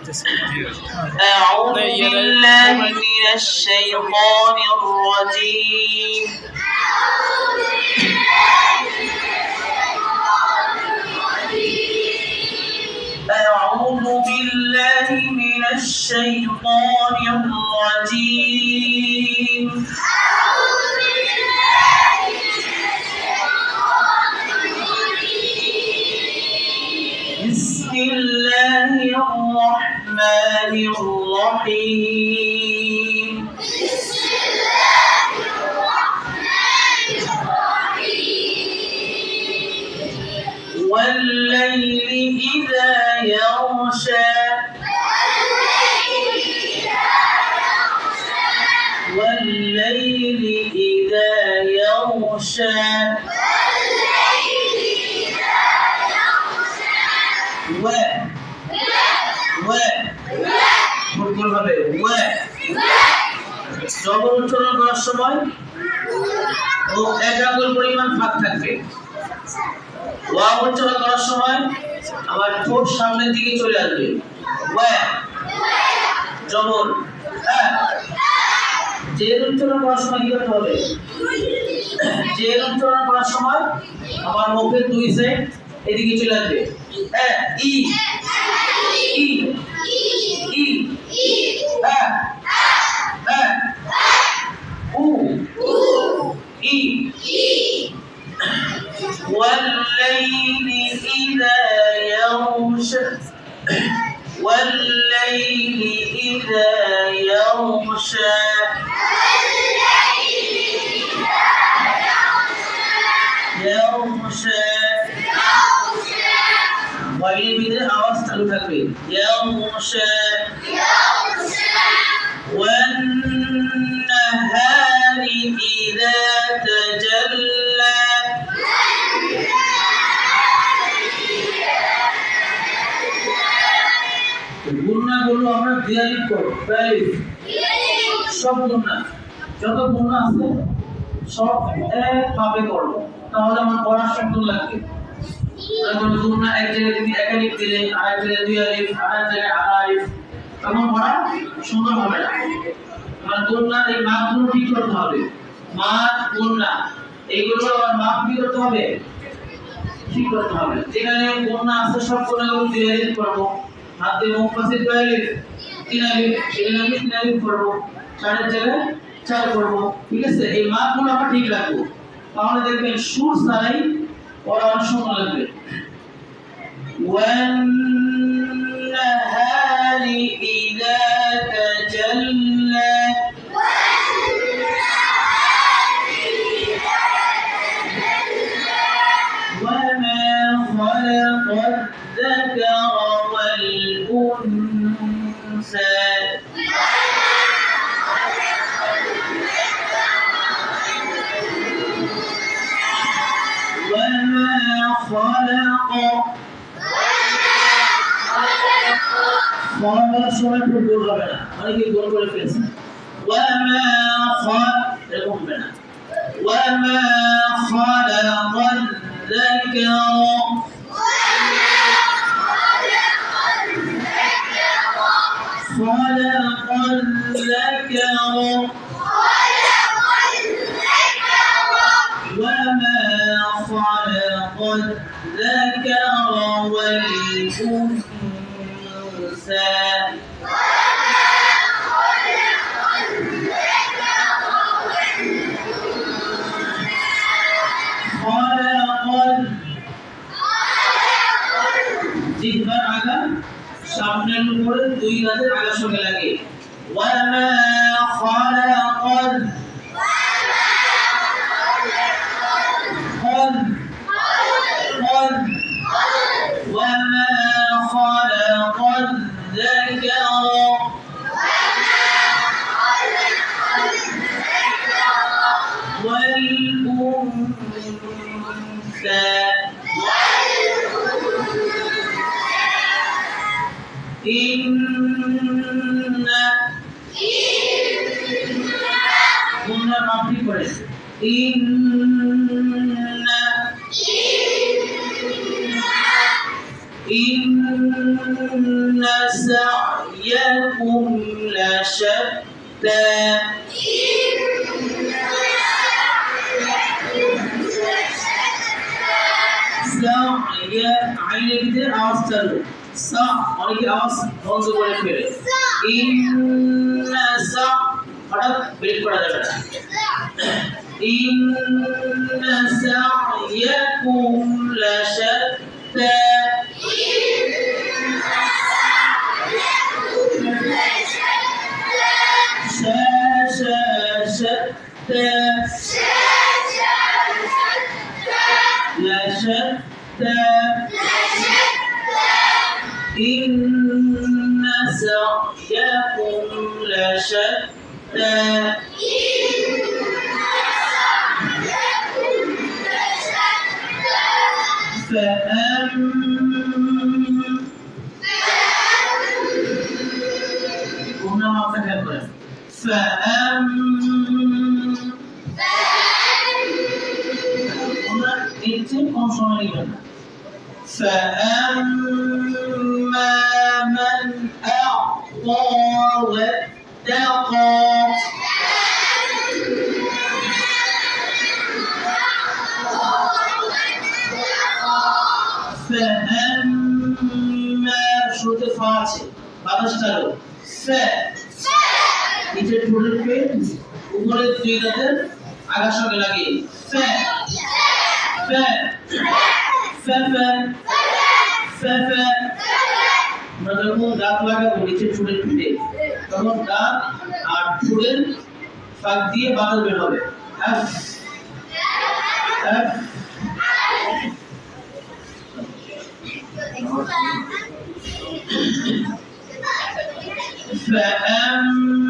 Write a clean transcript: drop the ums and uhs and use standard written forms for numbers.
أعوذ بالله من الشيطان الرجيم أعوذ بالله من الشيطان الرجيم بسم الله الرحمن الرحيم والليل إذا يغشى والليل إذا يغشى জবর উচ্চারণ করার সময় ও এক আঙ্গুল পরিমাণ ফাঁক থাকবে। ওয়া উচ্চারণ করার সময় আমার ঠোঁট সামনের দিকে চলে আসবে। ওয়া জবর জের উচ্চারণ করার সময় কি করতে হবে? জের উচ্চারণ করার সময় আমার মুখের দুই সাইড এদিকে চলে আসবে। ই ই ই উ ই والليل إذا يغشى والليل إذا يغشى يغشى والليل بدأ أواز تعلو تكبير يغشى والنهار إذا تجلى গুণনা গুলো আমরা দিয়ালিপ করব প্রায় সব গুণনা যত গুণনা আছে সব একভাবে করব তাহলে আমার পড়ার সুন্দর লাগবে। যেমন গুণনা এক জায়গায় যদি একালিপ দিলে আরেক জায়গায় দুই আলিফ আরেক জায়গায় আলিফ তখন পড়া সুন্দর হবে না। মানে গুণনার এই মাপগুলো ঠিক করতে হবে। মাপ গুণনা এইগুলো আবার মাপ কি করতে হবে? ঠিক করতে হবে। যেখানে গুণনা আছে সব গুণাগুলো দুই আলিফ করব। হাতে মুখ পাশে দুই আলিফ তিন আলিফ সেখানে আমি তিন আলিফ করব। চারের জায়গায় চার করব। ঠিক আছে? এই মাপগুলো আমরা ঠিক রাখবো। তাহলে দেখবেন সুর ছাড়াই পড়া অনেক সুন্দর লাগবে। والنهار إذا تجلى وما خلق الذكر والأنثى وما خلق ফলার সময় খুব গোল হবে না, অনেকে গোল করে ফেলছে। ওয়ামা এরকম হবে না। ওয়ামা খালাকাল যাকারা খালাকাল যাকারা ওয়ামা খালাকাল যাকারা ওয়াল জিহ্বার আগা সামনের উপরে দুই দাঁতের আগা সঙ্গে লাগে। ওয়ামা খালাকাল وما خلق الذكر والأنثى إن তোমরা মাফি করে إن سعيكم لشتى سعي عين كده আওয়াজ চালু সা অনেকে আওয়াজ বন্ধ করে ফেলে ইন্না সা হঠাৎ ব্রেক করা যাবে না ইন্না সাইয়াকুম লাশাত্তা شتى لشتى إن سعيكم لشتى فأما من أعطى واتقى فأما শুরুতে ফা আছে বাতাস চালু ফা নিচে ঠোঁটের পেট উপরে দুই দাঁতের আগার সঙ্গে লাগিয়ে ফা ফা ফা ফা ফা আমরা যখন দাঁত লাগাবো নিচে ঠোঁটের পেটে তখন দাঁত আর ঠোঁটের ফাঁক দিয়ে বাতাস বের হবে এফ এফ فأما